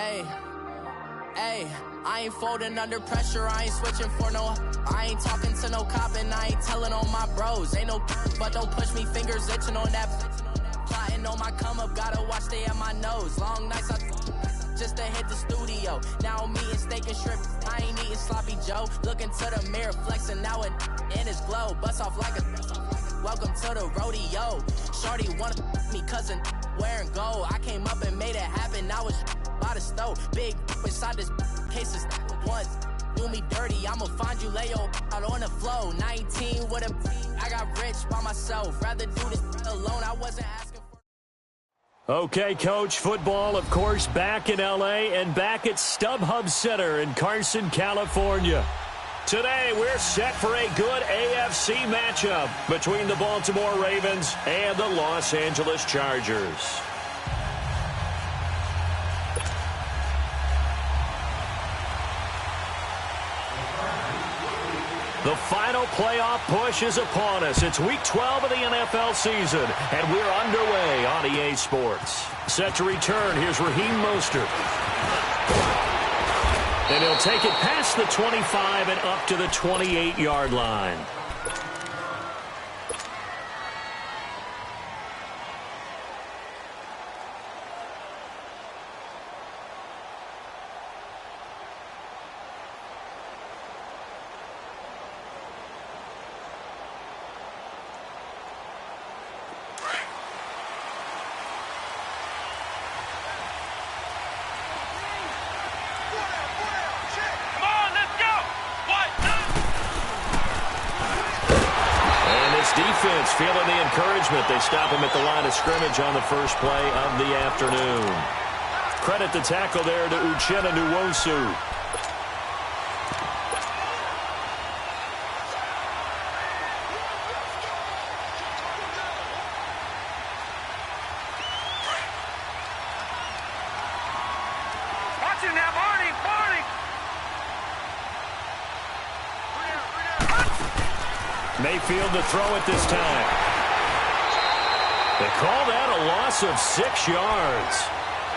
Hey, hey, I ain't folding under pressure, I ain't switching for no. I ain't talking to no cop and I ain't telling on my bros. Ain't no but don't push me, fingers itching on that. Plotting on my come up, gotta watch stay at my nose. Long nights I just to hit the studio. Now I'm eating steak and shrimp, I ain't eating sloppy Joe. Looking to the mirror, flexing now and in his glow. Bust off like a welcome to the rodeo. Shorty wanna me cousin wearing gold. I came up and made it happen, I was by the stove. Big inside this cases once. Do me dirty, I'ma find you, lay your out on the floor. 19 with a I got rich by myself. Rather do this alone, I wasn't asking for. Okay, Coach, football, of course, back in L.A. and back at StubHub Center in Carson, California. Today, we're set for a good AFC matchup between the Baltimore Ravens and the Los Angeles Chargers. The final playoff push is upon us. It's Week 12 of the NFL season, and we're underway on EA Sports. Set to return, here's Raheem Mostert. And he'll take it past the 25 and up to the 28-yard line. Defense feeling the encouragement. They stop him at the line of scrimmage on the first play of the afternoon. Credit the tackle there to Uchenna Nwosu. Mayfield to throw it this time. They call that a loss of 6 yards.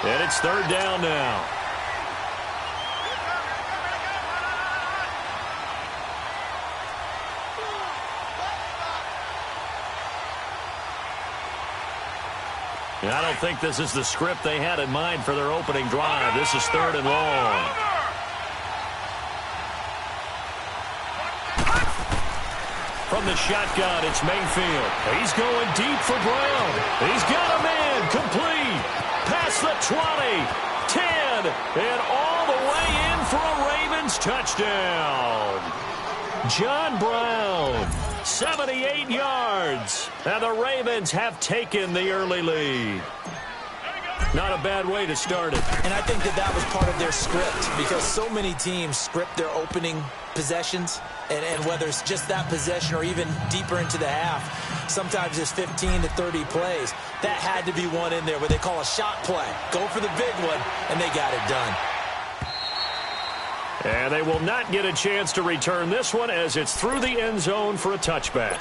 And it's third down now. And I don't think this is the script they had in mind for their opening drive. This is third and long. From the shotgun, it's Mayfield. He's going deep for Brown. He's got a man complete. Past the 20, 10, and all the way in for a Ravens touchdown. John Brown, 78 yards. And the Ravens have taken the early lead. Not a bad way to start it. And I think that was part of their script, because so many teams script their opening possessions, and whether it's just that possession or even deeper into the half, sometimes it's 15 to 30 plays. That had to be one in there where they call a shot play. Go for the big one, and they got it done. And they will not get a chance to return this one as it's through the end zone for a touchback.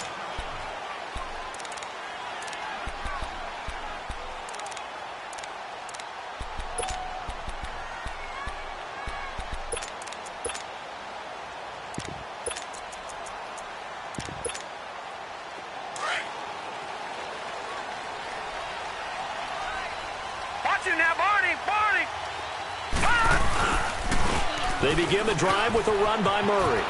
They begin the drive with a run by Murray.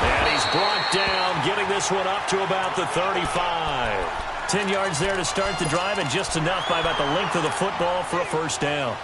And he's brought down, getting this one up to about the 35. 10 yards there to start the drive, and just enough by about the length of the football for a first down.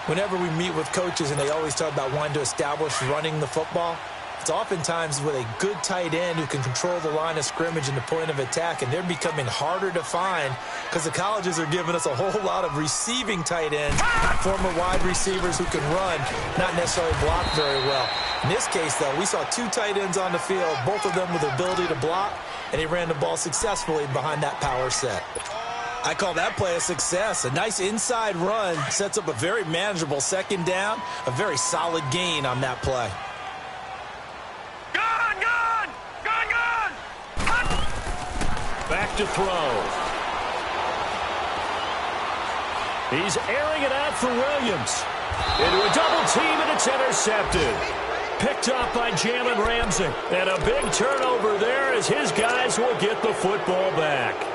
Whenever we meet with coaches and they always talk about wanting to establish running the football, it's oftentimes with a good tight end who can control the line of scrimmage and the point of attack, and they're becoming harder to find because the colleges are giving us a whole lot of receiving tight ends, former wide receivers who can run, not necessarily block very well. In this case, though, we saw two tight ends on the field, both of them with the ability to block, and he ran the ball successfully behind that power set. I call that play a success. A nice inside run sets up a very manageable second down, a very solid gain on that play. Back to throw. He's airing it out for Williams. Into a double team, and it's intercepted. Picked up by Jalen Ramsey. And a big turnover there as his guys will get the football back.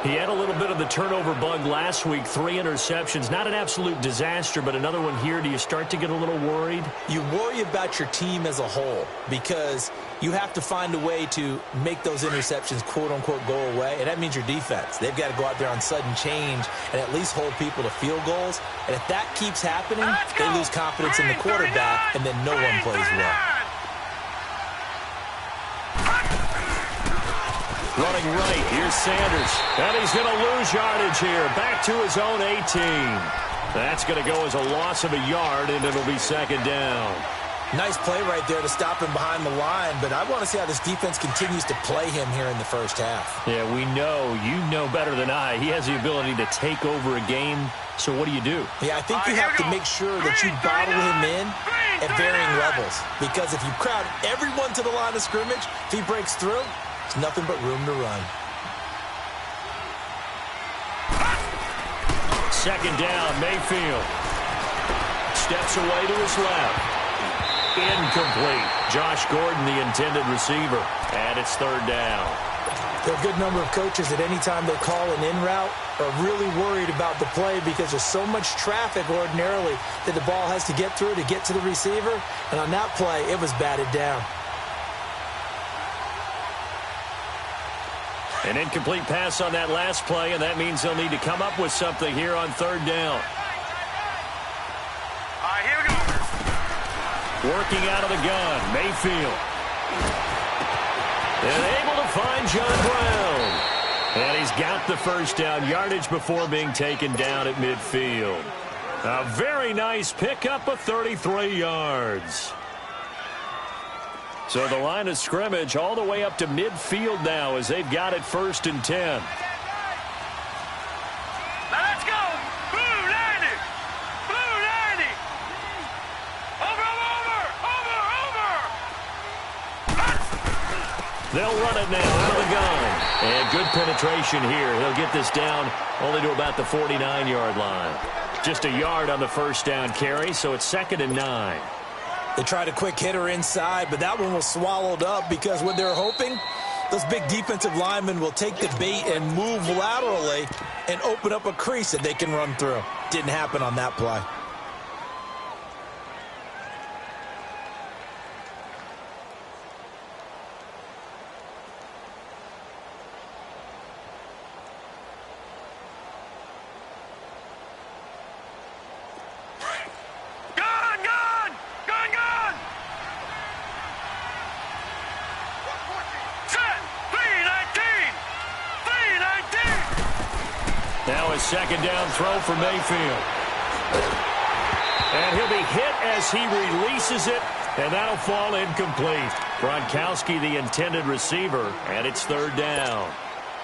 He had a little bit of the turnover bug last week, 3 interceptions. Not an absolute disaster, but another one here. Do you start to get a little worried? You worry about your team as a whole because you have to find a way to make those interceptions, quote-unquote, go away, and that means your defense. They've got to go out there on sudden change and at least hold people to field goals. And if that keeps happening, they lose confidence in the quarterback, and then no one plays well. Running right, here's Sanders. And he's going to lose yardage here. Back to his own 18. That's going to go as a loss of a yard, and it'll be second down. Nice play right there to stop him behind the line, but I want to see how this defense continues to play him here in the first half. Yeah, we know. You know better than I. He has the ability to take over a game, so what do you do? Yeah, I think you have to make sure that you bottle him in at varying levels, because if you crowd everyone to the line of scrimmage, if he breaks through, there's nothing but room to run. Second down, Mayfield. Steps away to his left. Incomplete. Josh Gordon, the intended receiver. And it's third down. There are a good number of coaches that any time they call an in route are really worried about the play because there's so much traffic ordinarily that the ball has to get through to get to the receiver. And on that play, it was batted down. An incomplete pass on that last play, and that means they'll need to come up with something here on third down. Here we go. Working out of the gun, Mayfield. And able to find John Brown. And he's got the first down yardage before being taken down at midfield. A very nice pickup of 33 yards. So the line of scrimmage all the way up to midfield now as they've got it first and 10. Now let's go. Blue 90. Blue 90. Over. They'll run it now out of the gun. And good penetration here. He'll get this down only to about the 49-yard line. Just a yard on the first down carry, so it's 2nd and 9. They tried a quick hitter inside, but that one was swallowed up because what they're hoping, those big defensive linemen will take the bait and move laterally and open up a crease that they can run through. Didn't happen on that play. Second down throw for Mayfield. And he'll be hit as he releases it, and that'll fall incomplete. Gronkowski, the intended receiver, and it's third down.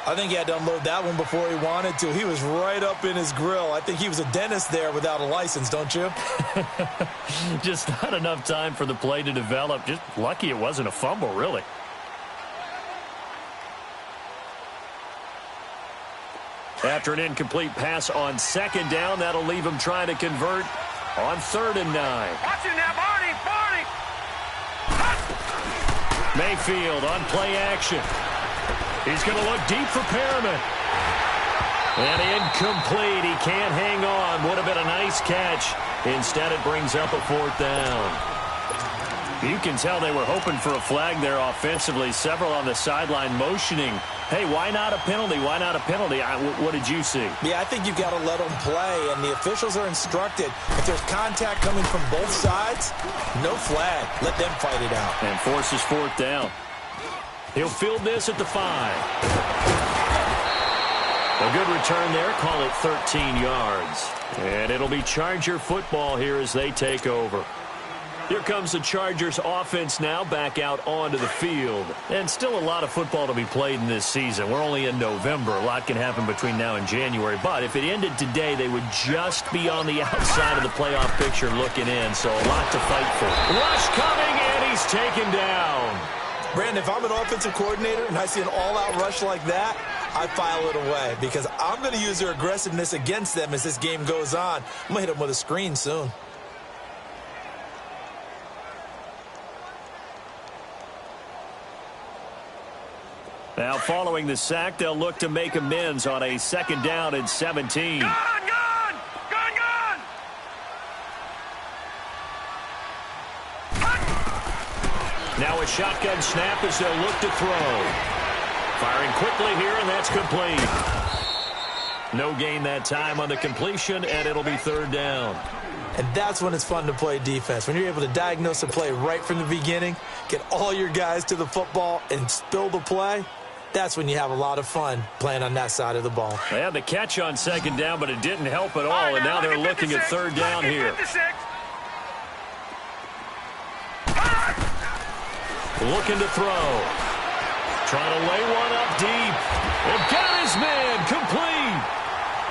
I think he had to unload that one before he wanted to. He was right up in his grill. I think he was a dentist there without a license, don't you? Just not enough time for the play to develop. Just lucky it wasn't a fumble, really. After an incomplete pass on second down, that'll leave him trying to convert on 3rd and 9. Watch it now, Barney. Mayfield on play action. He's going to look deep for Perriman. And incomplete. He can't hang on. Would have been a nice catch. Instead, it brings up a 4th down. You can tell they were hoping for a flag there offensively. Several on the sideline motioning. Hey, why not a penalty? Why not a penalty? What did you see? Yeah, I think you've got to let them play, and the officials are instructed. If there's contact coming from both sides, no flag. Let them fight it out. And forces 4th down. He'll field this at the 5. A good return there. Call it 13 yards. And it'll be Charger football here as they take over. Here comes the Chargers offense now back out onto the field. And still a lot of football to be played in this season. We're only in November. A lot can happen between now and January. But if it ended today, they would just be on the outside of the playoff picture looking in. So a lot to fight for. Rush coming, and he's taken down. Brandon, if I'm an offensive coordinator and I see an all-out rush like that, I file it away because I'm going to use their aggressiveness against them as this game goes on. I'm going to hit them with a screen soon. Now, following the sack, they'll look to make amends on a 2nd down and 17. Gone! Now a shotgun snap as they'll look to throw. Firing quickly here, and that's complete. No gain that time on the completion, and it'll be 3rd down. And that's when it's fun to play defense. When you're able to diagnose a play right from the beginning, get all your guys to the football, and spill the play, that's when you have a lot of fun playing on that side of the ball. They had the catch on 2nd down, but it didn't help at all, and now they're looking at 3rd down here. Looking to throw. Trying to lay one up deep. And got his man complete.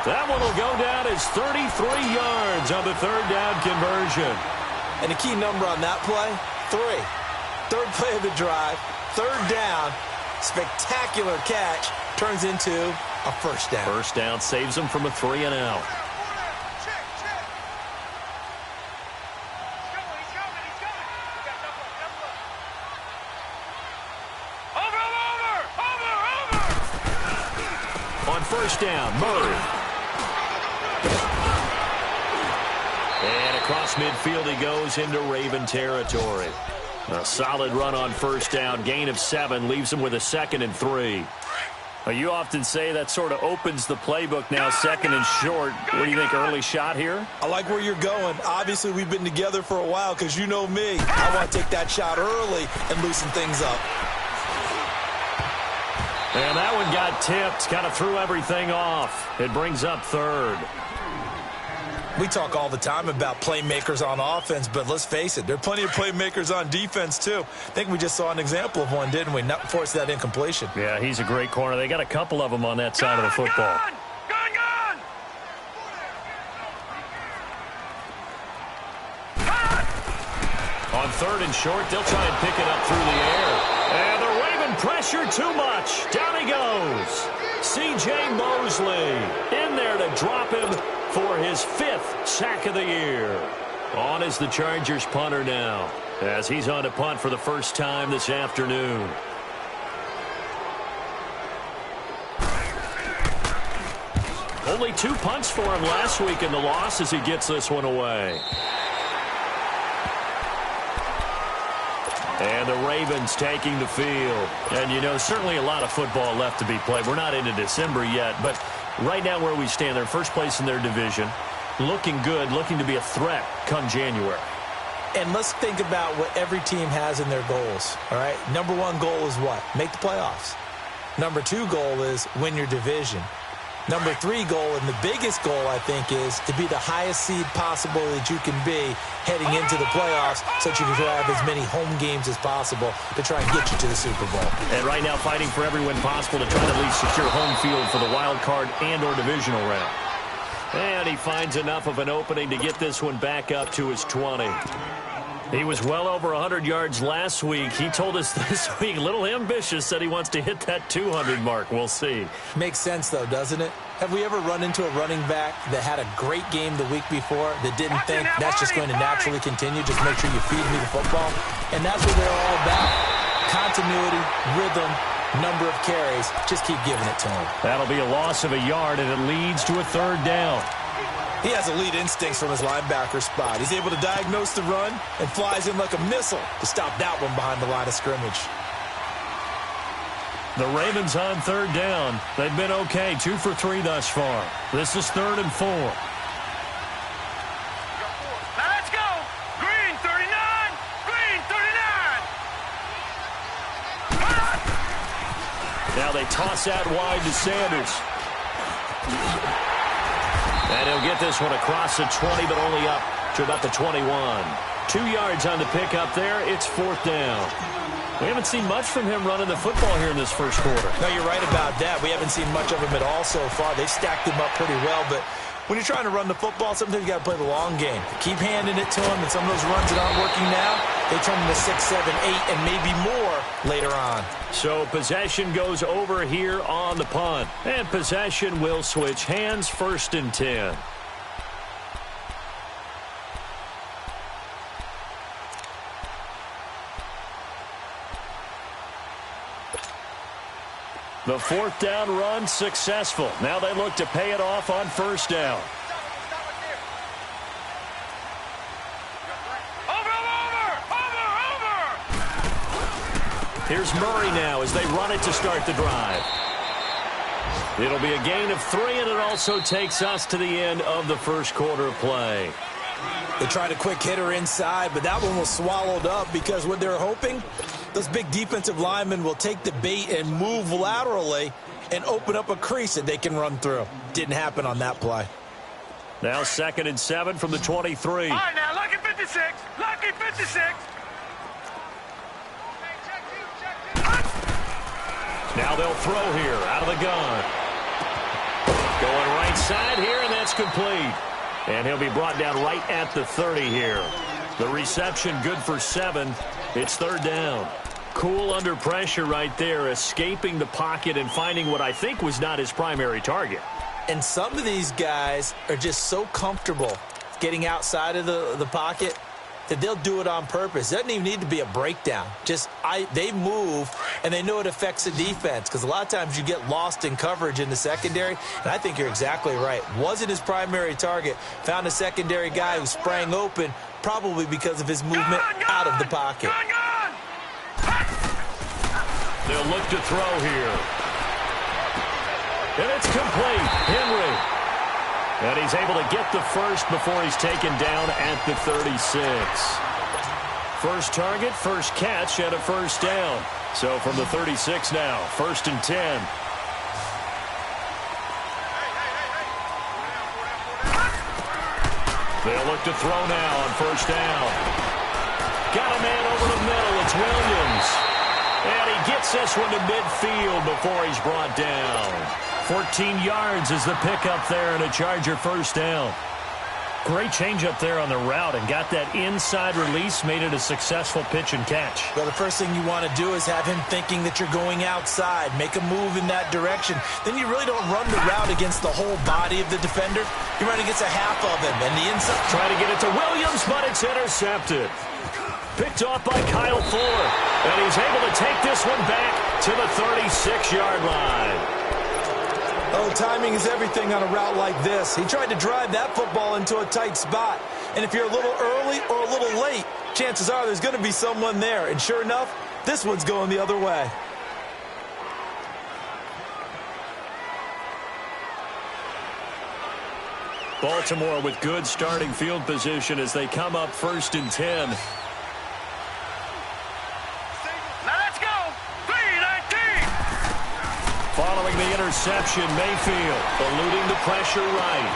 That one will go down as 33 yards on the 3rd down conversion. And the key number on that play, 3. 3rd play of the drive, 3rd down, spectacular catch, turns into a 1st down. 1st down saves them from a 3-and-out. On 1st down, Murray. And across midfield he goes into Raven territory. A solid run on 1st down, gain of 7, leaves him with a 2nd and 3. You often say that sort of opens the playbook now, 2nd and short. What do you think, early shot here? I like where you're going. Obviously, we've been together for a while because you know me. I want to take that shot early and loosen things up. And that one got tipped, kind of threw everything off. It brings up 3rd. We talk all the time about playmakers on offense, but let's face it, there are plenty of playmakers on defense, too. I think we just saw an example of one, didn't we? Not force that incompletion. Yeah, he's a great corner. They got a couple of them on that side of the football. Gone! On 3rd and short, they'll try and pick it up through the air. And they're waving pressure too much. Down he goes. C.J. Mosley in there to drop him for his 5th sack of the year. On is the Chargers punter now, as he's on to punt for the first time this afternoon. Only 2 punts for him last week in the loss as he gets this one away. And the Ravens taking the field. And, you know, certainly a lot of football left to be played. We're not into December yet, but right now where we stand, they're first place in their division. Looking good, looking to be a threat come January. And let's think about what every team has in their goals, all right? Number 1 goal is what? Make the playoffs. Number 2 goal is win your division. Number 3 goal, and the biggest goal, I think, is to be the highest seed possible that you can be heading into the playoffs so that you can have as many home games as possible to try and get you to the Super Bowl. And right now fighting for every win possible to try to at least secure home field for the wild card and or divisional round. And he finds enough of an opening to get this one back up to his 20. He was well over 100 yards last week. He told us this week, a little ambitious, said he wants to hit that 200 mark. We'll see. Makes sense, though, doesn't it? Have we ever run into a running back that had a great game the week before that didn't think that's just going to naturally continue? Just make sure you feed me the football. And that's what they're all about. Continuity, rhythm, number of carries. Just keep giving it to him. That'll be a loss of a yard, and it leads to a 3rd down. He has elite instincts from his linebacker spot. He's able to diagnose the run and flies in like a missile to stop that one behind the line of scrimmage. The Ravens on 3rd down. They've been okay, 2 for 3 thus far. This is 3rd and 4. Now let's go. Green 39. Green 39. Now they toss that wide to Sanders. And he'll get this one across the 20, but only up to about the 21. 2 yards on the pickup there. It's 4th down. We haven't seen much from him running the football here in this first quarter. No, you're right about that. We haven't seen much of him at all so far. They've stacked him up pretty well, but When you're trying to run the football, sometimes you got to play the long game. Keep handing it to them, and some of those runs that aren't working now, they turn into 6, 7, 8, and maybe more later on. So possession goes over here on the punt. And possession will switch hands, 1st and 10. The 4th down run successful. Now they look to pay it off on 1st down. Here's Murray now as they run it to start the drive. It'll be a gain of 3, and it also takes us to the end of the first quarter of play. They tried a quick hitter inside, but that one was swallowed up because what they're hoping, those big defensive linemen will take the bait and move laterally and open up a crease that they can run through. Didn't happen on that play. Now 2nd and 7 from the 23. All right, now, lucky 56. Lucky 56. Now they'll throw here out of the gun. Going right side here, and that's complete. And he'll be brought down right at the 30 here. The reception good for 7. It's 3rd down. Cool under pressure right there, escaping the pocket and finding what I think was not his primary target. And some of these guys are just so comfortable getting outside of the pocket that they'll do it on purpose. It doesn't even need to be a breakdown. They move, and they know it affects the defense because a lot of times you get lost in coverage in the secondary, and I think you're exactly right. Wasn't his primary target. Found a secondary guy who sprang open, probably because of his movement out of the pocket. They'll look to throw here. And it's complete. Henry. And he's able to get the first before he's taken down at the 36. First target, first catch, and a 1st down. So from the 36 now, 1st and 10. They'll look to throw now on 1st down. Got a man over the middle. It's Williams. And he gets this one to midfield before he's brought down. 14 yards is the pickup there and a Charger 1st down. Great change up there on the route and got that inside release, made it a successful pitch and catch. Well, the first thing you want to do is have him thinking that you're going outside, make a move in that direction. Then you really don't run the route against the whole body of the defender. You run against a half of him and the inside. Trying to get it to Williams, but it's intercepted. Picked off by Kyle Fuller. And he's able to take this one back to the 36-yard line. Oh, timing is everything on a route like this. He tried to drive that football into a tight spot. And if you're a little early or a little late, chances are there's going to be someone there. And sure enough, this one's going the other way. Baltimore with good starting field position as they come up 1st and 10. Following the interception, Mayfield eluding the pressure right.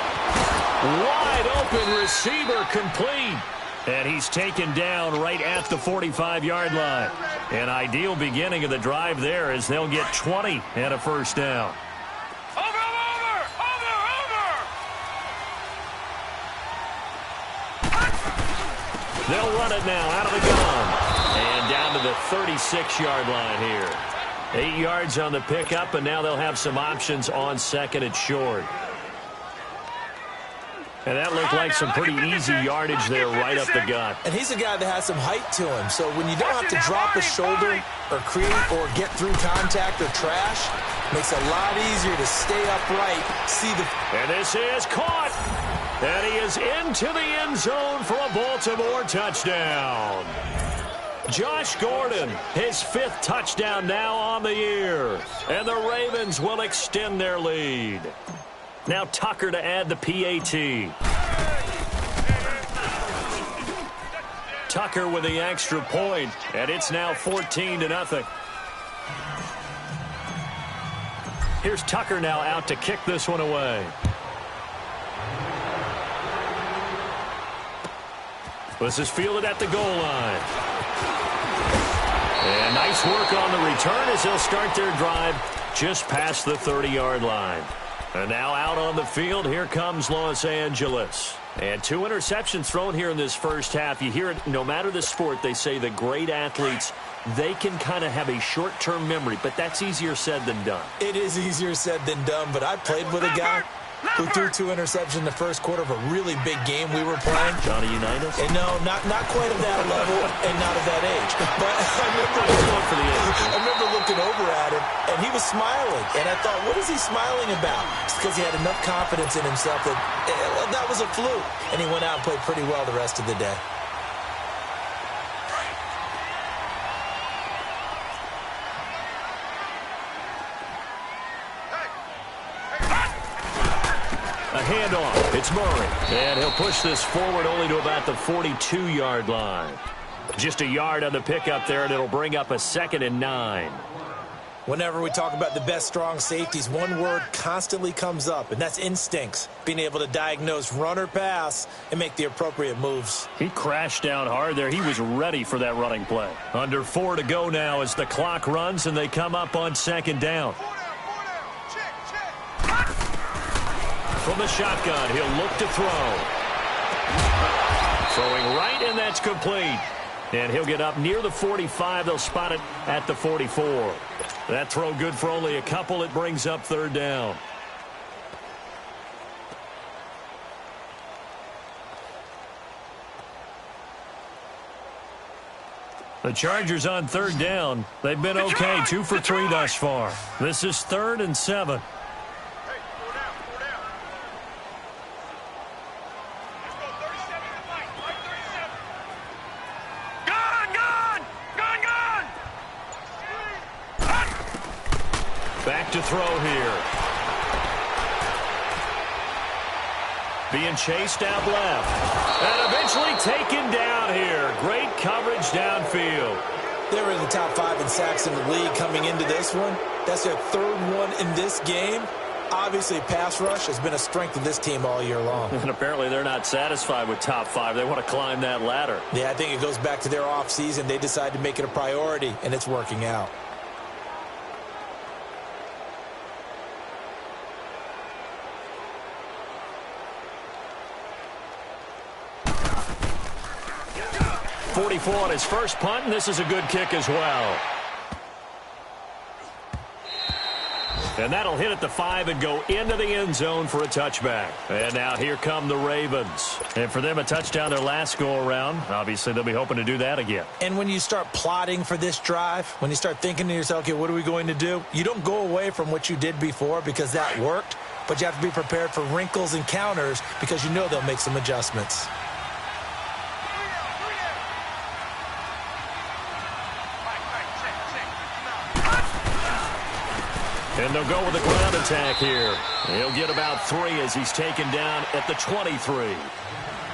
Wide open receiver complete. And he's taken down right at the 45-yard line. An ideal beginning of the drive there as they'll get 20 and a 1st down. Over! They'll run it now out of the gun. And down to the 36-yard line here. 8 yards on the pickup, and now they'll have some options on 2nd and short. And that looked like some pretty easy yardage there right up the gut. And he's a guy that has some height to him, so when you don't have to drop a shoulder or create or get through contact or trash, makes it a lot easier to stay upright, see the... And this is caught, and he is into the end zone for a Baltimore touchdown. Josh Gordon, his 5th touchdown now on the year. And the Ravens will extend their lead. Now Tucker to add the PAT. Tucker with the extra point, and it's now 14-0. Here's Tucker now out to kick this one away. This is fielded at the goal line. And nice work on the return as they'll start their drive just past the 30-yard line. And now out on the field, here comes Los Angeles. And 2 interceptions thrown here in this first half. You hear it, no matter the sport, they say the great athletes, they can kind of have a short-term memory, but that's easier said than done. It is easier said than done, but I played with a guy who threw 2 interceptions in the first quarter of a really big game we were playing. Johnny Unitas? And no, not quite at that level and not at that age. But I remember looking over at him, and he was smiling. And I thought, what is he smiling about? It's because he had enough confidence in himself that that was a fluke. And he went out and played pretty well the rest of the day. A handoff. It's Murray. And he'll push this forward only to about the 42-yard line. Just a yard on the pickup there, and it'll bring up a 2nd and 9. Whenever we talk about the best strong safeties, one word constantly comes up, and that's instincts. Being able to diagnose run or pass and make the appropriate moves. He crashed down hard there. He was ready for that running play. Under 4 to go now as the clock runs, and they come up on 2nd down. From the shotgun, he'll look to throw. Throwing right, and that's complete. And he'll get up near the 45. They'll spot it at the 44. That throw good for only a couple. It brings up 3rd down. The Chargers on 3rd down. They've been okay, 2 for 3 thus far. This is 3rd and 7. Back to throw here. Being chased out left. And eventually taken down here. Great coverage downfield. They were in the top 5 in sacks in the league coming into this one. That's their 3rd one in this game. Obviously, pass rush has been a strength of this team all year long. And apparently they're not satisfied with top 5. They want to climb that ladder. Yeah, I think it goes back to their offseason. They decided to make it a priority, and it's working out. .44 on his first punt, and this is a good kick as well. And that'll hit at the 5 and go into the end zone for a touchback. And now here come the Ravens. And for them, a touchdown their last go-around. Obviously, they'll be hoping to do that again. And when you start plotting for this drive, when you start thinking to yourself, okay, what are we going to do? You don't go away from what you did before because that worked, but you have to be prepared for wrinkles and counters because you know they'll make some adjustments. And they'll go with the ground attack here. He'll get about 3 as he's taken down at the 23.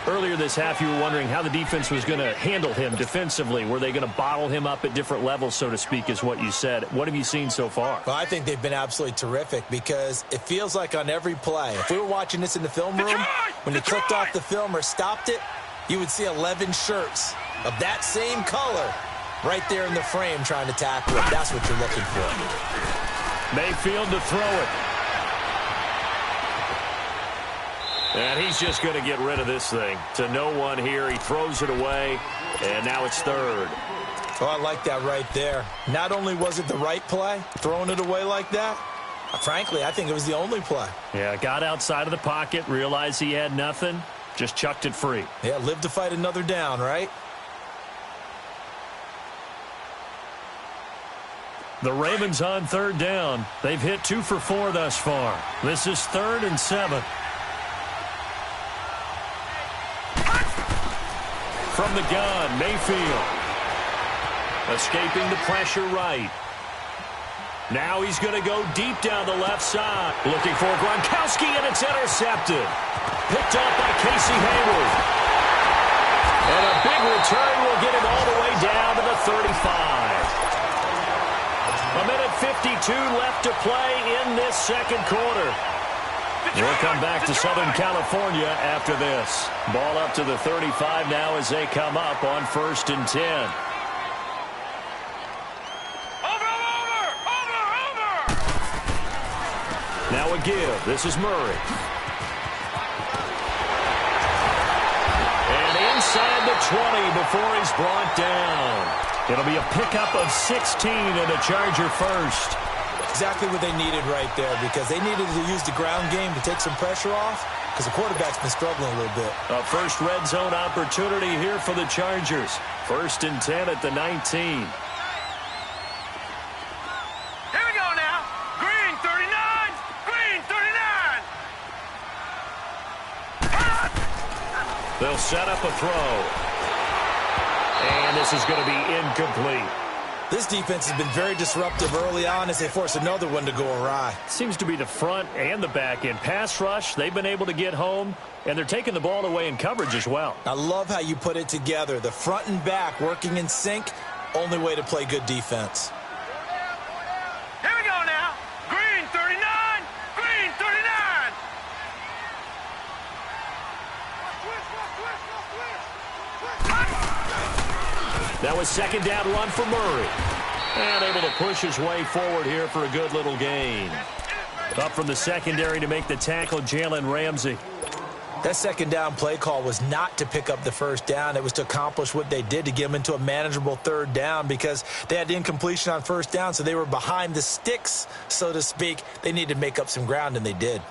Earlier this half, you were wondering how the defense was going to handle him defensively. Were they going to bottle him up at different levels, so to speak, is what you said. What have you seen so far? Well, I think they've been absolutely terrific because it feels like on every play, if we were watching this in the film room, when you clicked off the film or stopped it, you would see 11 shirts of that same color right there in the frame trying to tackle it. That's what you're looking for. Mayfield to throw it. And he's just going to get rid of this thing. To no one here. He throws it away. And now it's 3rd. Oh, I like that right there. Not only was it the right play, throwing it away like that, frankly, I think it was the only play. Yeah, got outside of the pocket, realized he had nothing, just chucked it free. Yeah, live to fight another down, right? The Ravens on 3rd down. They've hit 2 for 4 thus far. This is 3rd and 7. From the gun, Mayfield. Escaping the pressure right. Now he's going to go deep down the left side. Looking for Gronkowski, and it's intercepted. Picked up by Casey Hayward. And a big return will get him all the way down to the 35. A minute 52 left to play in this second quarter. We'll come back to Southern California after this. Ball up to the 35 now as they come up on 1st and 10. Now a give. This is Murray. And inside the 20 before he's brought down. It'll be a pickup of 16 and a Charger first. Exactly what they needed right there, because they needed to use the ground game to take some pressure off, because the quarterback's been struggling a little bit. A first red zone opportunity here for the Chargers. 1st and 10 at the 19. They'll set up a throw. And this is going to be incomplete. This defense has been very disruptive early on as they force another one to go awry. Seems to be the front and the back end. Pass rush, they've been able to get home, and they're taking the ball away in coverage as well. I love how you put it together. The front and back working in sync, only way to play good defense. Here we go now. Green 39, green 39. That was 2nd down run for Murray. And able to push his way forward here for a good little gain. Up from the secondary to make the tackle, Jalen Ramsey. That 2nd down play call was not to pick up the 1st down. It was to accomplish what they did, to get them into a manageable 3rd down, because they had incompletion on 1st down, so they were behind the sticks, so to speak. They needed to make up some ground, and they did.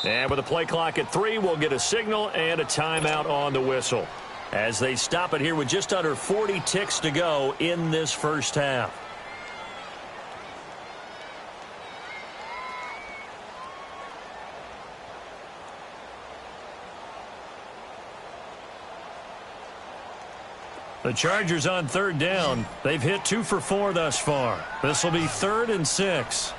And with the play clock at 3, we'll get a signal and a timeout on the whistle as they stop it here with just under 40 ticks to go in this first half. The Chargers on 3rd down. They've hit 2 for 4 thus far. This will be 3rd and 6.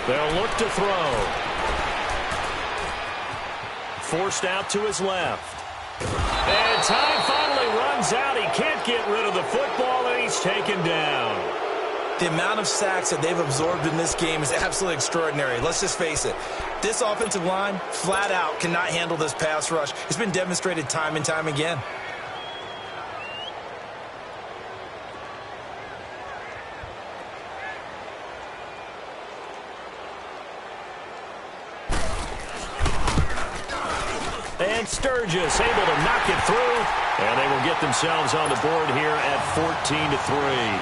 They'll look to throw. Forced out to his left. And time finally runs out. He can't get rid of the football, and he's taken down. The amount of sacks that they've absorbed in this game is absolutely extraordinary. Let's just face it. This offensive line, flat out, cannot handle this pass rush. It's been demonstrated time and time again. And Sturgis able to knock it through, and they will get themselves on the board here at 14-3.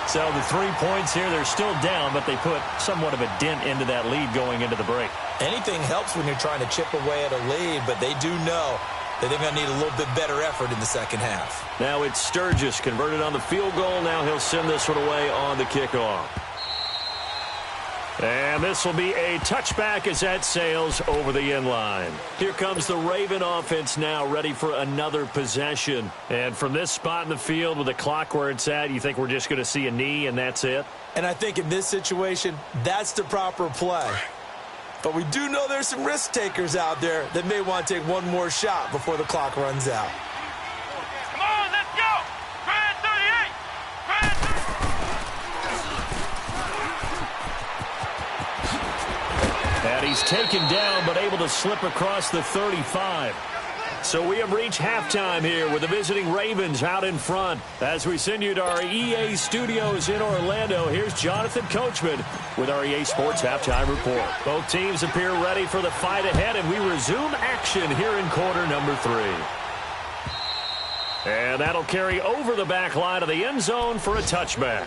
So the 3 points here, they're still down, but they put somewhat of a dent into that lead going into the break. Anything helps when you're trying to chip away at a lead, but they do know that they're going to need a little bit better effort in the second half. Now it's Sturgis converted on the field goal. Now he'll send this one away on the kickoff. And this will be a touchback as that sails over the end line. Here comes the Raven offense now, ready for another possession. And from this spot in the field with the clock where it's at, you think we're just going to see a knee and that's it? And I think in this situation, that's the proper play. But we do know there's some risk takers out there that may want to take one more shot before the clock runs out. Come on, let's go! Grand 38! Grand 38! And he's taken down, but able to slip across the 35. So we have reached halftime here with the visiting Ravens out in front. As we send you to our EA studios in Orlando, here's Jonathan Coachman with our EA Sports Halftime Report. Both teams appear ready for the fight ahead, and we resume action here in quarter number 3. And that'll carry over the back line of the end zone for a touchback.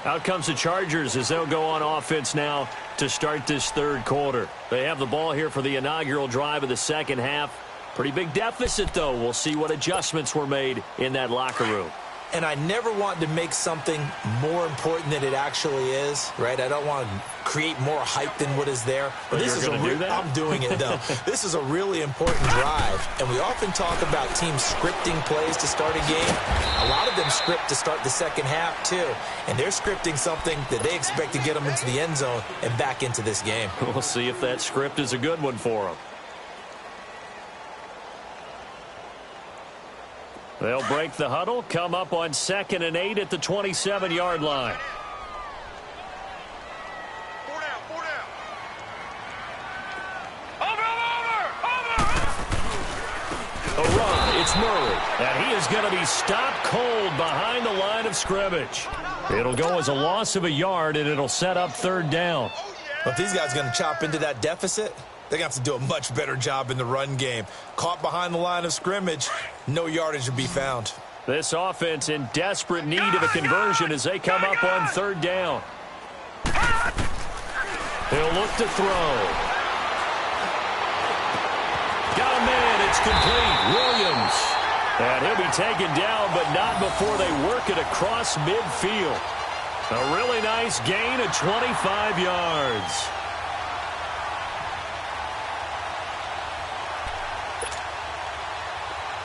Out comes the Chargers as they'll go on offense now to start this third quarter. They have the ball here for the inaugural drive of the second half. Pretty big deficit, though. We'll see what adjustments were made in that locker room. and I never want to make something more important than it actually is, right? I don't want to create more hype than what is there. But this is I'm doing it, though. This is a really important drive, and we often talk about teams scripting plays to start a game. A lot of them script to start the second half, too, and they're scripting something that they expect to get them into the end zone and back into this game. We'll see if that script is a good one for them. They'll break the huddle, come up on 2nd and 8 at the 27-yard line. A run, it's Murray, and he is going to be stopped cold behind the line of scrimmage. It'll go as a loss of a yard, and it'll set up 3rd down. Well, if these guys are going to chop into that deficit, they're going to have to do a much better job in the run game. Caught behind the line of scrimmage, no yardage to be found. This offense in desperate need of a conversion as they come up on 3rd down. He'll look to throw. Got a man, it's complete. Williams. And he'll be taken down, but not before they work it across midfield. A really nice gain of 25 yards.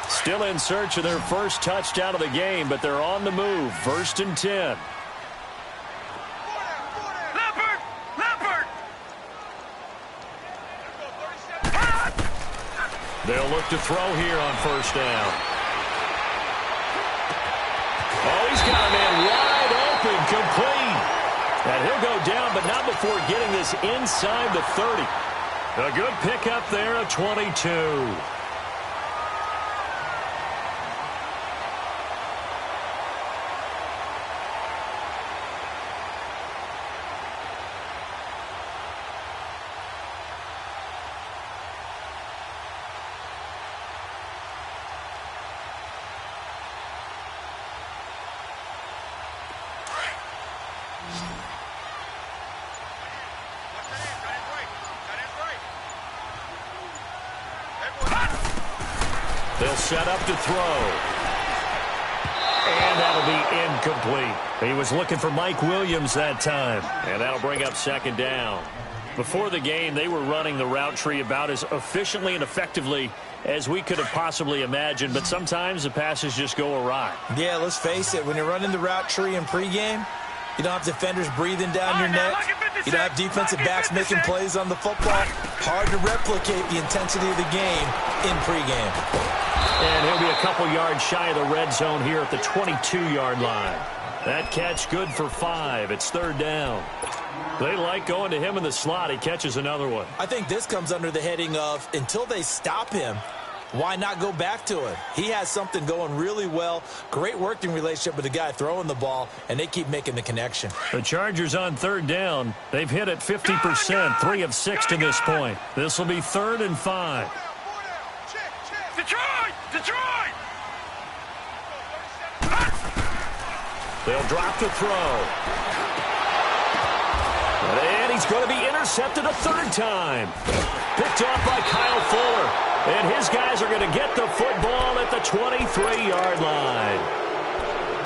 Still in search of their first touchdown of the game, but they're on the move. 1st and 10. They'll look to throw here on 1st down. Oh, he's got a man wide open, complete. And he'll go down, but not before getting this inside the 30. A good pickup there of 22. They'll set up to throw. And that'll be incomplete. He was looking for Mike Williams that time. And that'll bring up 2nd down. Before the game, they were running the route tree about as efficiently and effectively as we could have possibly imagined. But sometimes the passes just go awry. Yeah, let's face it. When you're running the route tree in pregame, you don't have defenders breathing down your neck. You don't have defensive backs making plays on the football. Hard to replicate the intensity of the game in pregame. And he'll be a couple yards shy of the red zone here at the 22-yard line. That catch good for 5. It's 3rd down. They like going to him in the slot. He catches another one. I think this comes under the heading of until they stop him, why not go back to it? He has something going really well. Great working relationship with the guy throwing the ball, and they keep making the connection. The Chargers on 3rd down. They've hit it 50%, 3 of 6 to this point. This will be 3rd and 5. Detroit! They'll drop to throw. And he's going to be intercepted a 3rd time. Picked off by Kyle Fuller. And his guys are going to get the football at the 23-yard line.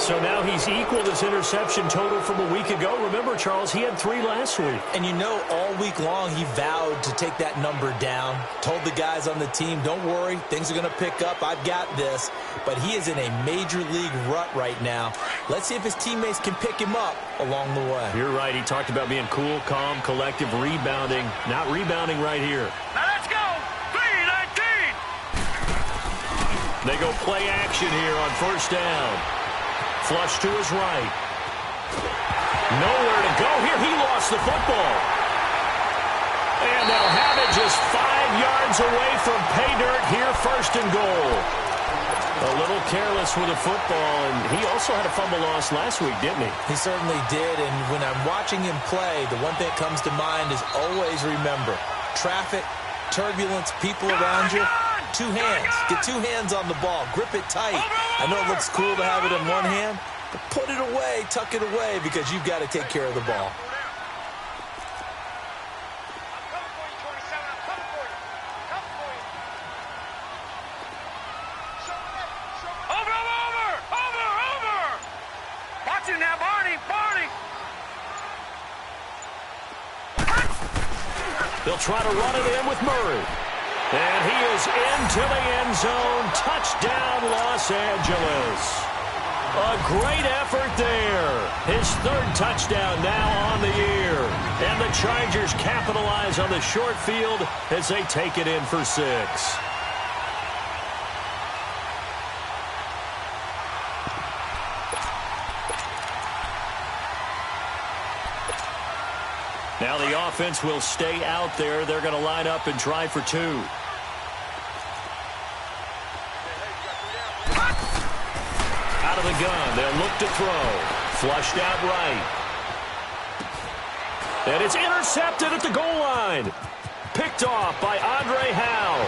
So now he's equaled his interception total from a week ago. Remember, Charles, he had 3 last week. And you know, all week long he vowed to take that number down. Told the guys on the team, don't worry, things are going to pick up. I've got this. But he is in a major league rut right now. Let's see if his teammates can pick him up along the way. You're right. He talked about being cool, calm, collective, rebounding. Not rebounding right here. Now let's go! 3-19! They go play action here on 1st down. Flush to his right. Nowhere to go here. He lost the football. And they'll have it just 5 yards away from pay dirt here, 1st and goal. A little careless with the football, and he also had a fumble loss last week, didn't he? He certainly did, and when I'm watching him play, the one thing that comes to mind is always remember, traffic, turbulence, people around you, 2 hands. Get 2 hands on the ball. Grip it tight. I know it looks cool to have it in one hand, but put it away, tuck it away, because you've got to take care of the ball. Over! They'll try to run it in with Murray. And he is into the end zone. Touchdown, Los Angeles. A great effort there. His third touchdown now on the year. And the Chargers capitalize on the short field as they take it in for 6. Now the offense will stay out there. They're going to line up and try for 2. Out of the gun, they'll look to throw. Flushed out right. And it's intercepted at the goal line. Picked off by Andre Howe.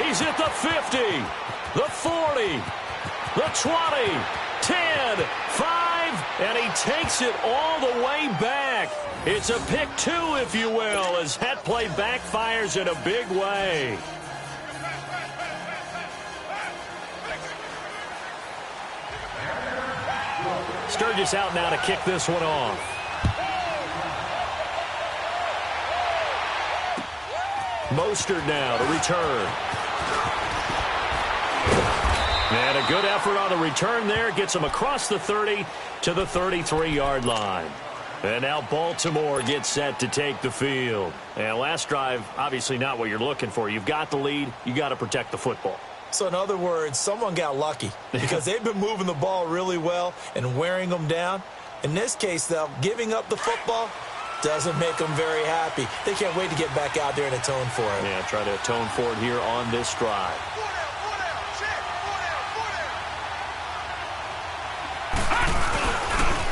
He's at the 50, the 40, the 20, 10, 5, and he takes it all the way back. It's a pick 2, if you will, as that play backfires in a big way. Sturgis out now to kick this one off. Mostert now to return. And a good effort on the return there. Gets him across the 30 to the 33-yard line. And now Baltimore gets set to take the field. And last drive, obviously not what you're looking for. You've got the lead. You got to protect the football. So in other words, someone got lucky because they've been moving the ball really well and wearing them down. In this case, though, giving up the football doesn't make them very happy. They can't wait to get back out there and atone for it. Yeah, try to atone for it here on this drive.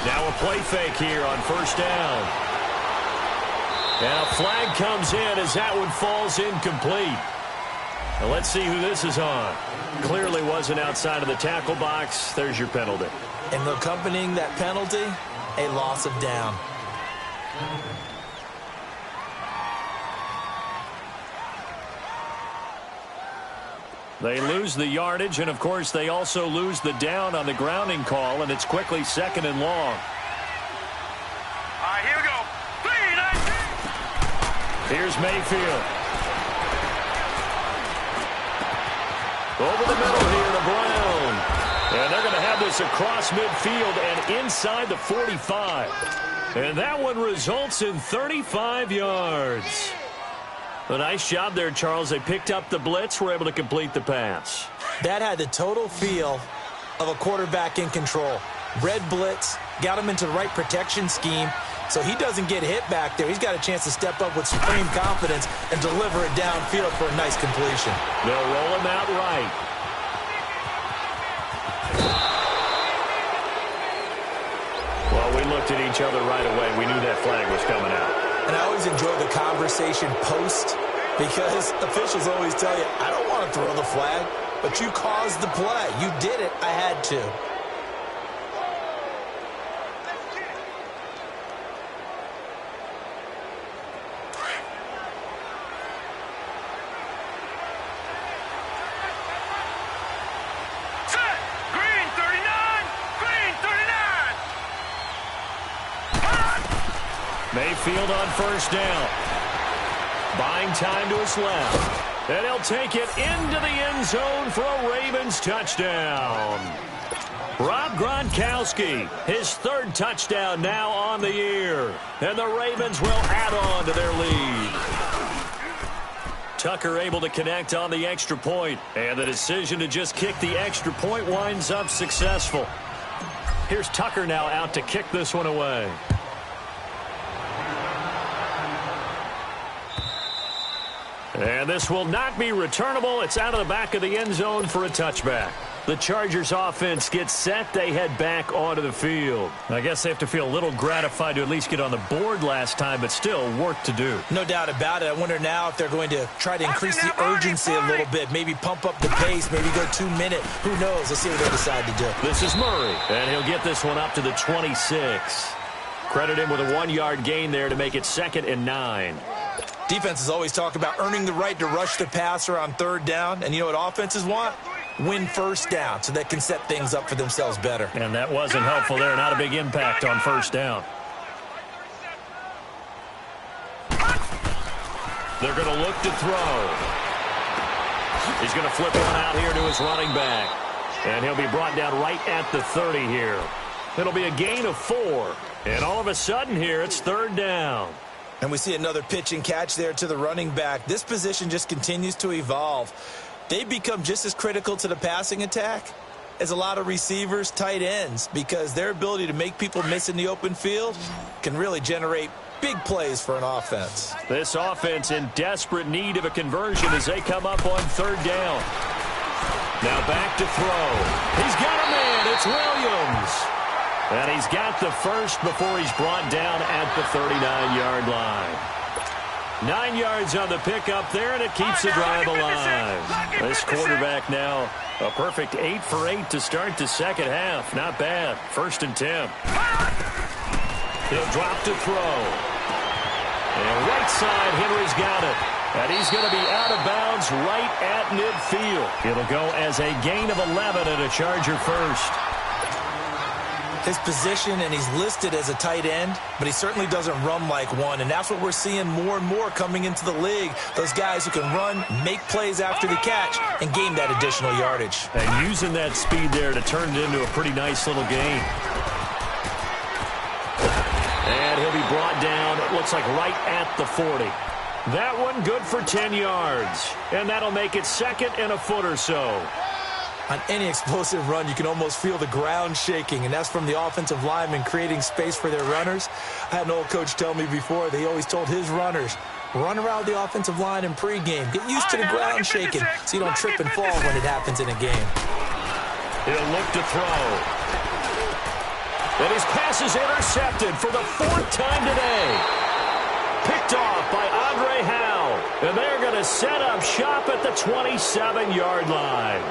Now a play fake here on first down. And a flag comes in as that one falls incomplete. Now let's see who this is on. Clearly wasn't outside of the tackle box. There's your penalty. And accompanying that penalty, a loss of down. They lose the yardage, and of course they also lose the down on the grounding call, and it's quickly 2nd and long. All right, here we go. 3, 19. Here's Mayfield. Over the middle here to Brown. And they're going to have this across midfield and inside the 45. And that one results in 35 yards. A nice job there, Charles. They picked up the blitz, were able to complete the pass. That had the total feel of a quarterback in control. Red blitz, got him into the right protection scheme, so he doesn't get hit back there. He's got a chance to step up with supreme confidence and deliver it downfield for a nice completion. They'll roll him out right. Well, we looked at each other right away. We knew that flag was coming out. And I always enjoy the conversation post because officials always tell you, I don't want to throw the flag, but you caused the play. You did it. I had to. Set. Green 39. Green 39. Mayfield on first down. Buying time to his left. And he'll take it into the end zone for a Ravens touchdown. Rob Gronkowski, his 3rd touchdown now on the year. And the Ravens will add on to their lead. Tucker able to connect on the extra point. And the decision to just kick the extra point winds up successful. Here's Tucker now out to kick this one away. And this will not be returnable. It's out of the back of the end zone for a touchback. The Chargers offense gets set. They head back onto the field. I guess they have to feel a little gratified to at least get on the board last time, but still work to do. No doubt about it. I wonder now if they're going to try to increase the urgency a little bit, maybe pump up the pace, maybe go 2-minute. Who knows? Let's see what they decide to do. This is Murray, and he'll get this one up to the 26. Credit him with a 1-yard gain there to make it 2nd and 9. Defenses always talk about earning the right to rush the passer on 3rd down. And you know what offenses want? Win first down so they can set things up for themselves better. And that wasn't helpful there. Not a big impact on first down. They're going to look to throw. He's going to flip one out here to his running back. And he'll be brought down right at the 30 here. It'll be a gain of 4. And all of a sudden here, it's 3rd down. And we see another pitch and catch there to the running back. This position just continues to evolve. They become just as critical to the passing attack as a lot of receivers, tight ends, because their ability to make people miss in the open field can really generate big plays for an offense. This offense in desperate need of a conversion as they come up on 3rd down. Now back to throw. He's got a man. It's Williams. And he's got the first before he's brought down at the 39-yard line. 9 yards on the pickup there, and it keeps the drive alive. This quarterback now a perfect 8 for 8 to start the second half. Not bad. 1st and 10. He'll drop to throw. And right side, Henry's got it. And he's going to be out of bounds right at midfield. It'll go as a gain of 11 and a Charger first. His position, and he's listed as a tight end, but he certainly doesn't run like one, and that's what we're seeing more and more coming into the league. Those guys who can run, make plays after the catch, and gain that additional yardage. And using that speed there to turn it into a pretty nice little gain. And he'll be brought down, it looks like right at the 40. That one good for 10 yards, and that'll make it 2nd and a foot or so. On any explosive run, you can almost feel the ground shaking, and that's from the offensive linemen creating space for their runners. I had an old coach tell me before, they always told his runners, run around the offensive line in pregame. Get used to the ground shaking so you don't trip and fall when it happens in a game. He'll look to throw. And his pass is intercepted for the 4th time today. Picked off by Andre Howe. And they're going to set up shop at the 27-yard line.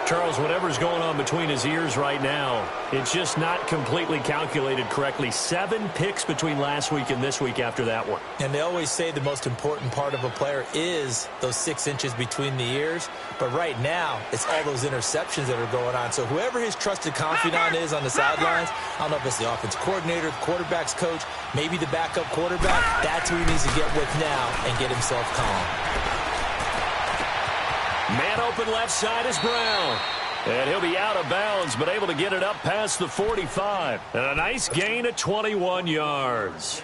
Charles, whatever's going on between his ears right now, it's just not completely calculated correctly. 7 picks between last week and this week after that one. And they always say the most important part of a player is those 6 inches between the ears. But right now, it's all those interceptions that are going on. So whoever his trusted confidant is on the sidelines, I don't know if it's the offense coordinator, the quarterback's coach, maybe the backup quarterback, that's who he needs to get with now and get himself calm. Man open left side is Brown. And he'll be out of bounds, but able to get it up past the 45. And a nice gain of 21 yards.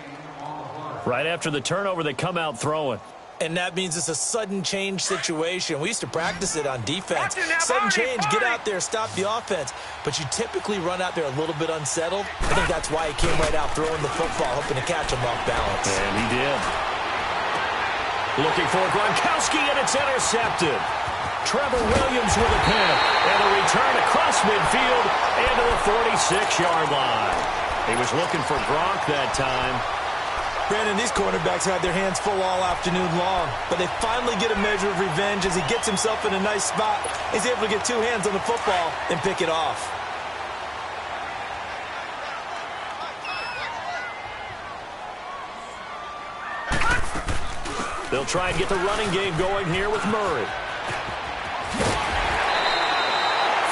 Right after the turnover, they come out throwing. And that means it's a sudden change situation. We used to practice it on defense. Sudden change, get out there, stop the offense. But you typically run out there a little bit unsettled. I think that's why he came right out throwing the football, hoping to catch him off balance. And he did. Looking for Gronkowski, and it's intercepted. Trevor Williams with a pick, and a return across midfield and to the 46-yard line. He was looking for Gronk that time. Brandon, these cornerbacks had their hands full all afternoon long, but they finally get a measure of revenge as he gets himself in a nice spot. He's able to get 2 hands on the football and pick it off. They'll try and get the running game going here with Murray.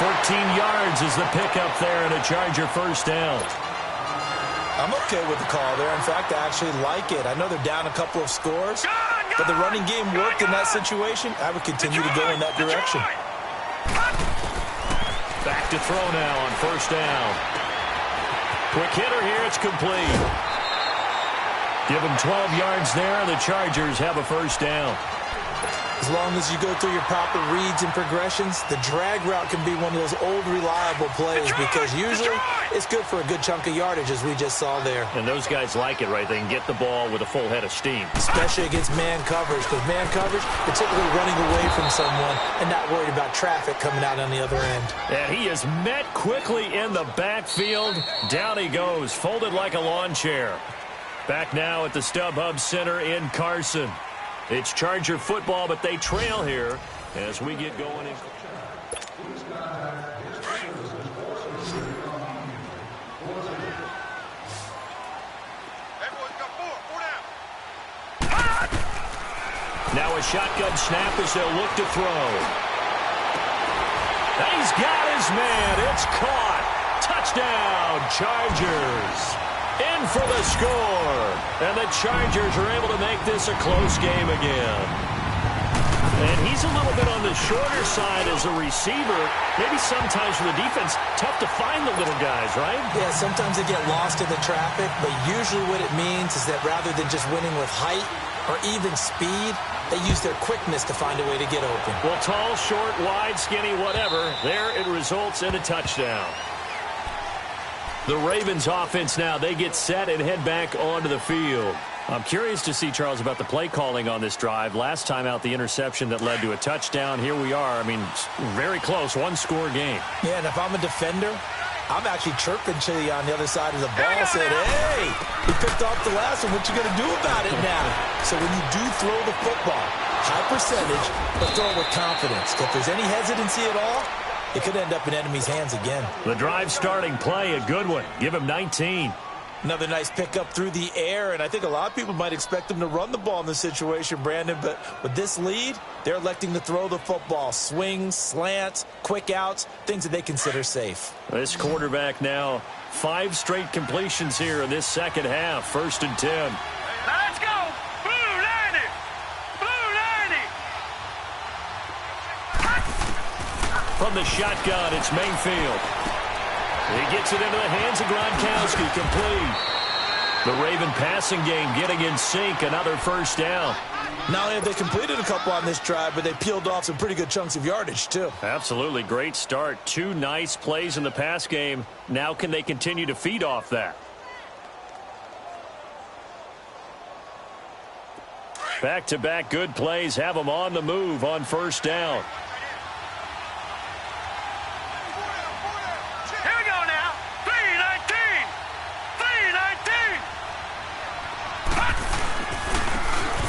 14 yards is the pickup there and a Charger first down. I'm okay with the call there. In fact, I actually like it. I know they're down a couple of scores, but the running game worked in that situation. I would continue to go in that direction. Back to throw now on first down. Quick hitter here. It's complete. Give them 12 yards there, and the Chargers have a first down. As long as you go through your proper reads and progressions, the drag route can be one of those old reliable plays because usually it's good for a good chunk of yardage, as we just saw there. And those guys like it, right? They can get the ball with a full head of steam. Especially against man coverage, because man coverage, they're typically running away from someone and not worried about traffic coming out on the other end. And he is met quickly in the backfield. Down he goes, folded like a lawn chair. Back now at the StubHub Center in Carson. It's Charger football, but they trail here as we get going. Now a shotgun snap as they'll look to throw. He's got his man. It's caught. Touchdown, Chargers. In for the score. And the Chargers are able to make this a close game again. And he's a little bit on the shorter side as a receiver. Maybe sometimes for the defense, tough to find the little guys, right? Yeah, sometimes they get lost in the traffic, but usually what it means is that rather than just winning with height or even speed, they use their quickness to find a way to get open. Well, tall, short, wide, skinny, whatever, there it results in a touchdown. The Ravens offense now, they get set and head back onto the field. I'm curious to see, Charles, about the play calling on this drive. Last time out, the interception that led to a touchdown. Here we are. I mean, very close, one-score game. Yeah, and if I'm a defender, I'm actually chirping Chili on the other side of the ball, saying, hey, he picked off the last one. What you going to do about it now? So when you do throw the football, high percentage, but throw it with confidence. If there's any hesitancy at all, it could end up in enemy's hands again. The drive starting play, a good one. Give him 19. Another nice pickup through the air, and I think a lot of people might expect them to run the ball in this situation, Brandon, but with this lead, they're electing to throw the football. Swings, slants, quick outs, things that they consider safe. This quarterback now, 5 straight completions here in this second half. 1st and 10. Let's go! Blue 90! Blue 90! From the shotgun, it's Mayfield. He gets it into the hands of Gronkowski, complete. The Raven passing game getting in sync, another first down. Not only have they completed a couple on this drive, but they peeled off some pretty good chunks of yardage, too. Absolutely, great start. 2 nice plays in the pass game. Now can they continue to feed off that? Back-to-back good plays have them on the move on first down.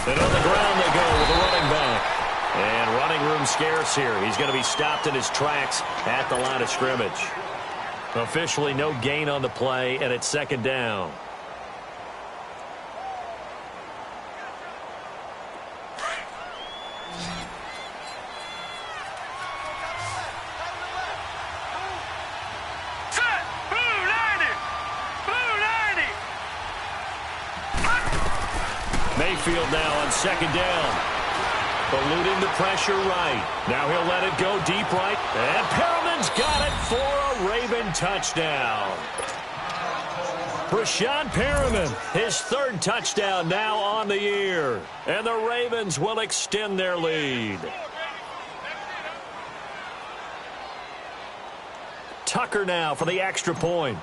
And on the ground they go with the running back. And running room scarce here. He's going to be stopped in his tracks at the line of scrimmage. Officially no gain on the play, and it's 2nd down. Mayfield now on 2nd down. Eluding the pressure right. Now he'll let it go deep right. And Perriman's got it for a Raven touchdown. Brashad Perriman, his 3rd touchdown now on the year. And the Ravens will extend their lead. Tucker now for the extra point.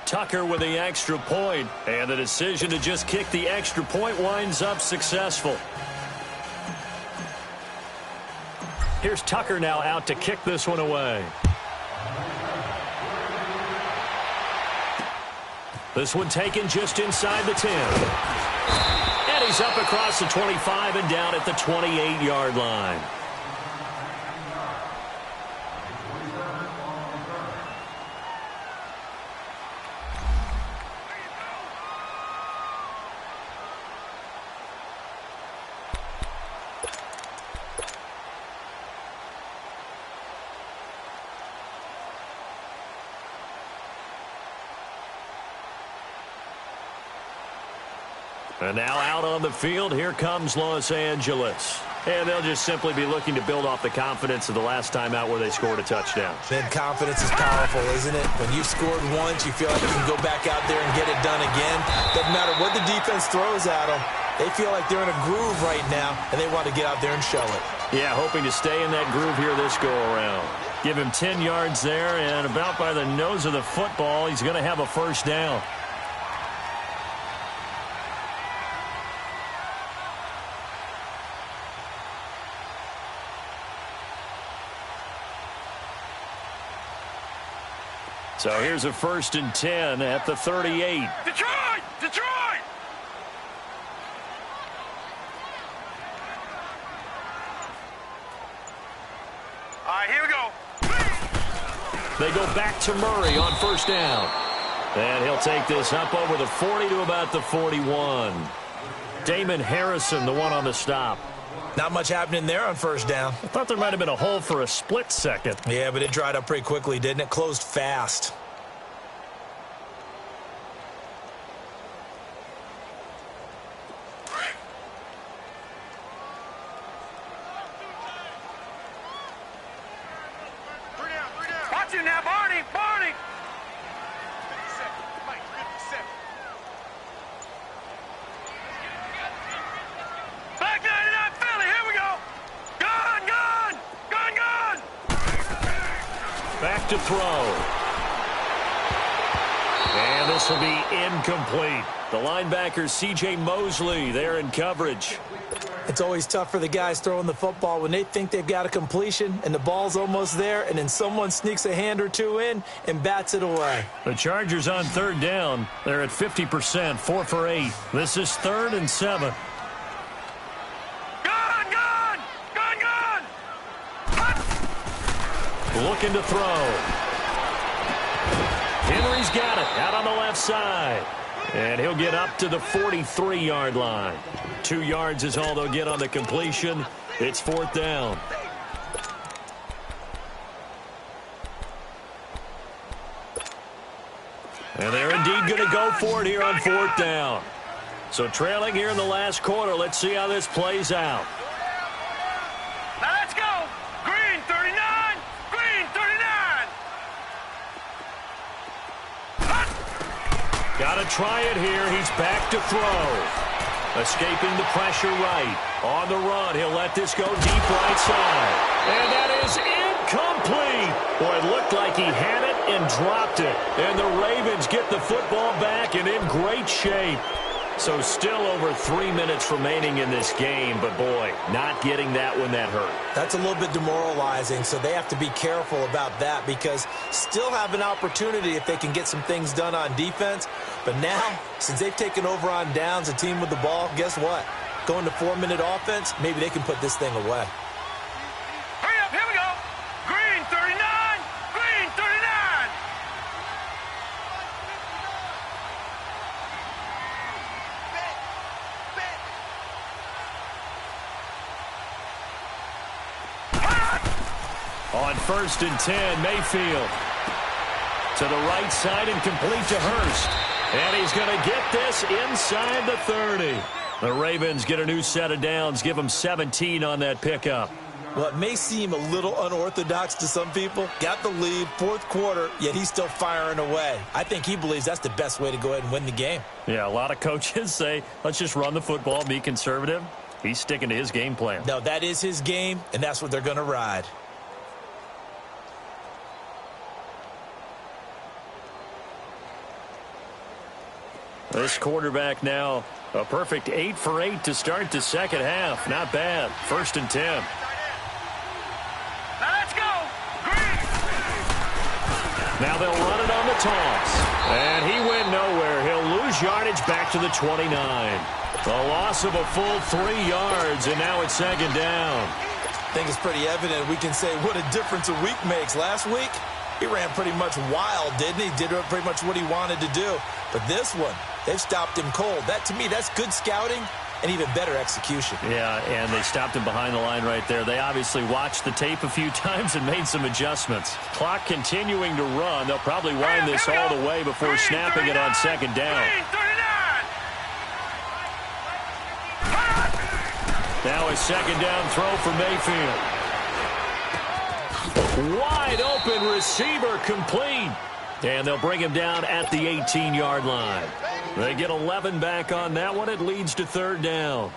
Tucker with the extra point, and the decision to just kick the extra point winds up successful. Here's Tucker now out to kick this one away. This one taken just inside the 10. And he's up across the 25 and down at the 28-yard line. And now out on the field, here comes Los Angeles. And they'll just simply be looking to build off the confidence of the last time out where they scored a touchdown. Then confidence is powerful, isn't it? When you've scored once, you feel like you can go back out there and get it done again. Doesn't matter what the defense throws at them. They feel like they're in a groove right now, and they want to get out there and show it. Yeah, hoping to stay in that groove here this go-around. Give him 10 yards there, and about by the nose of the football, he's going to have a first down. So here's a 1st and 10 at the 38. Detroit! Detroit! All right, here we go. They go back to Murray on first down. And he'll take this up over the 40 to about the 41. Damon Harrison, the one on the stop. Not much happening there on first down. I thought there might have been a hole for a split second. Yeah, but it dried up pretty quickly, didn't it? Closed fast. Watch him now, Barney! Barney! Back 99 Philly, here we go! Gone, gone! Gone, gone! Back to throw. And this will be incomplete. The linebacker, C.J. Mosley, there in coverage. It's always tough for the guys throwing the football when they think they've got a completion and the ball's almost there, and then someone sneaks a hand or two in and bats it away. The Chargers on third down. They're at 50%, 4 for 8. This is 3rd and 7. Gone, gone! Gone, gone! Looking to throw. Henry's got it out on the left side. And he'll get up to the 43-yard line. 2 yards is all they'll get on the completion. It's 4th down. And they're indeed going to go for it here on 4th down. So trailing here in the last quarter. Let's see how this plays out. Now let's go! Green 39! Green 39! Got to try it here. He's back to throw. Escaping the pressure right. On the run, he'll let this go deep right side. And that is incomplete. Boy, it looked like he had it and dropped it. And the Ravens get the football back and in great shape. So still over 3 minutes remaining in this game, but boy, not getting that when that hurt. That's a little bit demoralizing, so they have to be careful about that because still have an opportunity if they can get some things done on defense. But now, since they've taken over on downs, a team with the ball, guess what? Going to 4-minute offense, maybe they can put this thing away. Hurry up, here we go! Green 39! Green 39! On 1st and 10, Mayfield to the right side and complete to Hurst. And he's going to get this inside the 30. The Ravens get a new set of downs, give them 17 on that pickup. Well, it may seem a little unorthodox to some people. Got the lead, 4th quarter, yet he's still firing away. I think he believes that's the best way to go ahead and win the game. Yeah, a lot of coaches say, let's just run the football, be conservative. He's sticking to his game plan. No, that is his game, and that's what they're going to ride. This quarterback now a perfect 8 for 8 to start the second half. Not bad. 1st and 10. Now let's go! Green! Now they'll run it on the toss. And he went nowhere. He'll lose yardage back to the 29. A loss of a full 3 yards, and now it's 2nd down. I think it's pretty evident. We can say what a difference a week makes. Last week, he ran pretty much wild, didn't he? Did pretty much what he wanted to do. But this one, they've stopped him cold. That, to me, that's good scouting and even better execution. Yeah, and they stopped him behind the line right there. They obviously watched the tape a few times and made some adjustments. Clock continuing to run. They'll probably wind this all the way before snapping it on 2nd down. Now a 2nd down throw for Mayfield. Wide open receiver complete. And they'll bring him down at the 18-yard line. They get 11 back on that one. It leads to 3rd down.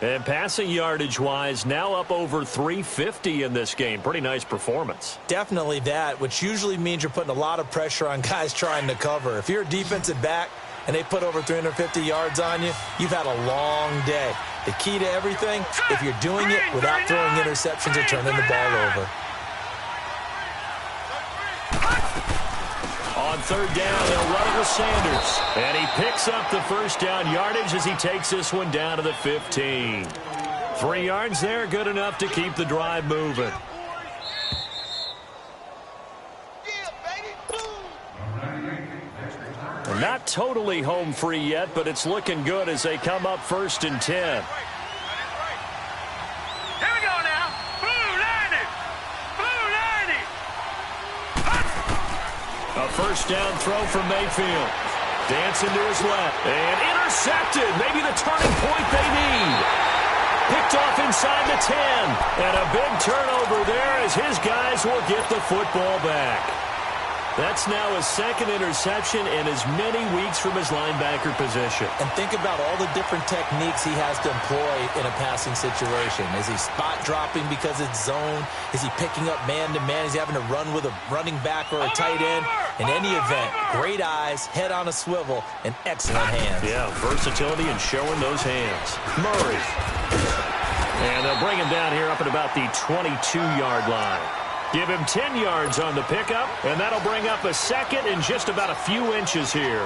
And passing yardage-wise, now up over 350 in this game. Pretty nice performance. Definitely that, which usually means you're putting a lot of pressure on guys trying to cover. If you're a defensive back and they put over 350 yards on you, you've had a long day. The key to everything, if you're doing it without throwing interceptions or turning the ball over. On 3rd down, they'll run it with Sanders. And he picks up the 1st down yardage as he takes this one down to the 15. 3 yards there, good enough to keep the drive moving. Not totally home free yet, but it's looking good as they come up 1st and 10. first down throw from Mayfield. Dancing to his left. And intercepted. Maybe the turning point they need. Picked off inside the 10. And a big turnover there as his guys will get the football back. That's now his second interception in as many weeks from his linebacker position. And think about all the different techniques he has to employ in a passing situation. Is he spot dropping because it's zone? Is he picking up man-to-man? Is he having to run with a running back or a tight end? In any event, great eyes, head on a swivel, and excellent hands. Yeah, versatility and showing those hands. Murray. And they'll bring him down here up at about the 22-yard line. Give him 10 yards on the pickup, and that'll bring up a second in just about a few inches here.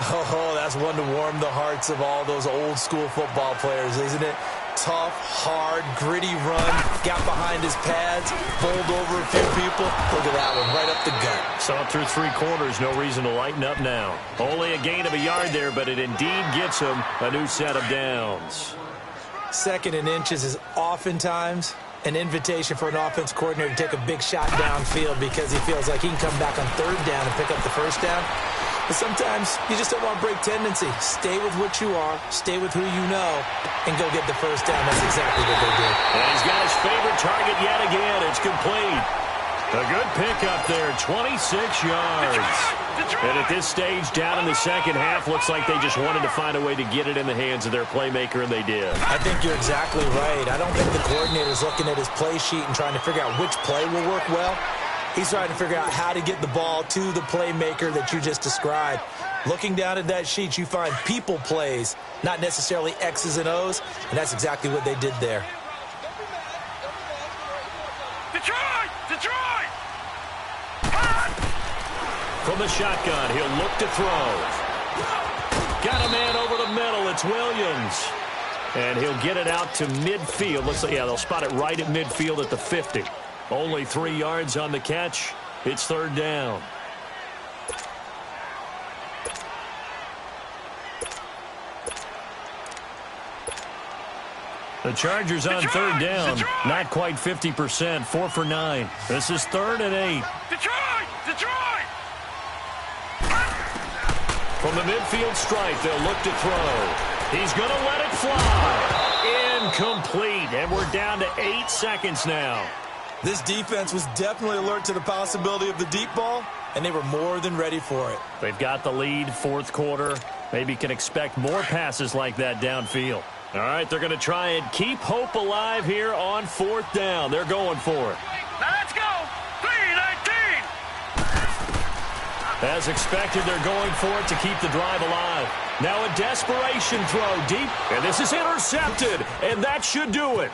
Oh, that's one to warm the hearts of all those old-school football players, isn't it? Tough, hard, gritty run, got behind his pads, bowled over a few people. Look at that one, right up the gut. Saw it through 3 quarters, no reason to lighten up now. Only a gain of a yard there, but it indeed gets him a new set of downs. Second and inches is oftentimes an invitation for an offense coordinator to take a big shot downfield because he feels like he can come back on third down and pick up the first down. But sometimes you just don't want to break tendency. Stay with what you are, stay with who you know, and go get the first down. That's exactly what they did. And he's got his favorite target yet again. It's complete. A good pickup there, 26 yards. And at this stage, down in the second half, looks like they just wanted to find a way to get it in the hands of their playmaker, and they did. I think you're exactly right. I don't think the coordinator's looking at his play sheet and trying to figure out which play will work well. He's trying to figure out how to get the ball to the playmaker that you just described. Looking down at that sheet, you find people plays, not necessarily X's and O's, and that's exactly what they did there. Detroit! Detroit! From the shotgun, he'll look to throw. Got a man over the middle. It's Williams. And he'll get it out to midfield. Looks like, yeah, they'll spot it right at midfield at the 50. Only 3 yards on the catch. It's third down. The Chargers on third down. Not quite 50%. 4 for 9. This is 3rd and 8. Detroit! Detroit! From the midfield stripe, they'll look to throw. He's going to let it fly. Incomplete. And we're down to 8 seconds now. This defense was definitely alert to the possibility of the deep ball, and they were more than ready for it. They've got the lead, 4th quarter. Maybe can expect more passes like that downfield. All right, they're going to try and keep hope alive here on 4th down. They're going for it. Let's go! 3-19! As expected, they're going for it to keep the drive alive. Now a desperation throw deep, and this is intercepted, and that should do it.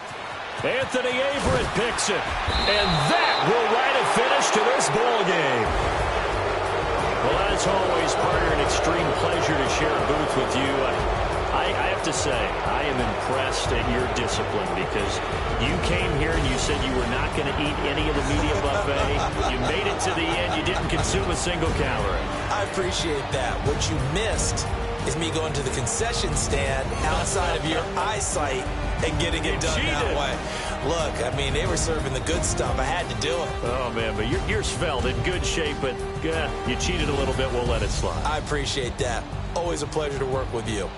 Anthony Averett picks it, and that will write a finish to this ball game. Well, as always, partner, an extreme pleasure to share a booth with you. I have to say, I am impressed at your discipline because you came here and you said you were not going to eat any of the media buffet. You made it to the end. You didn't consume a single calorie. I appreciate that. What you missed is me going to the concession stand outside of your eyesight and getting it done that way. Look, I mean, they were serving the good stuff. I had to do it. Oh, man, but you're svelte, in good shape, but you cheated a little bit. We'll let it slide. I appreciate that. Always a pleasure to work with you.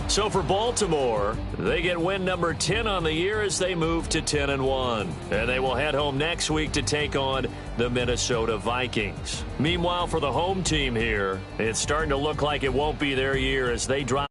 So for Baltimore, they get win number 10 on the year as they move to 10-1. And they will head home next week to take on the Minnesota Vikings. Meanwhile, for the home team here, it's starting to look like it won't be their year as they drop.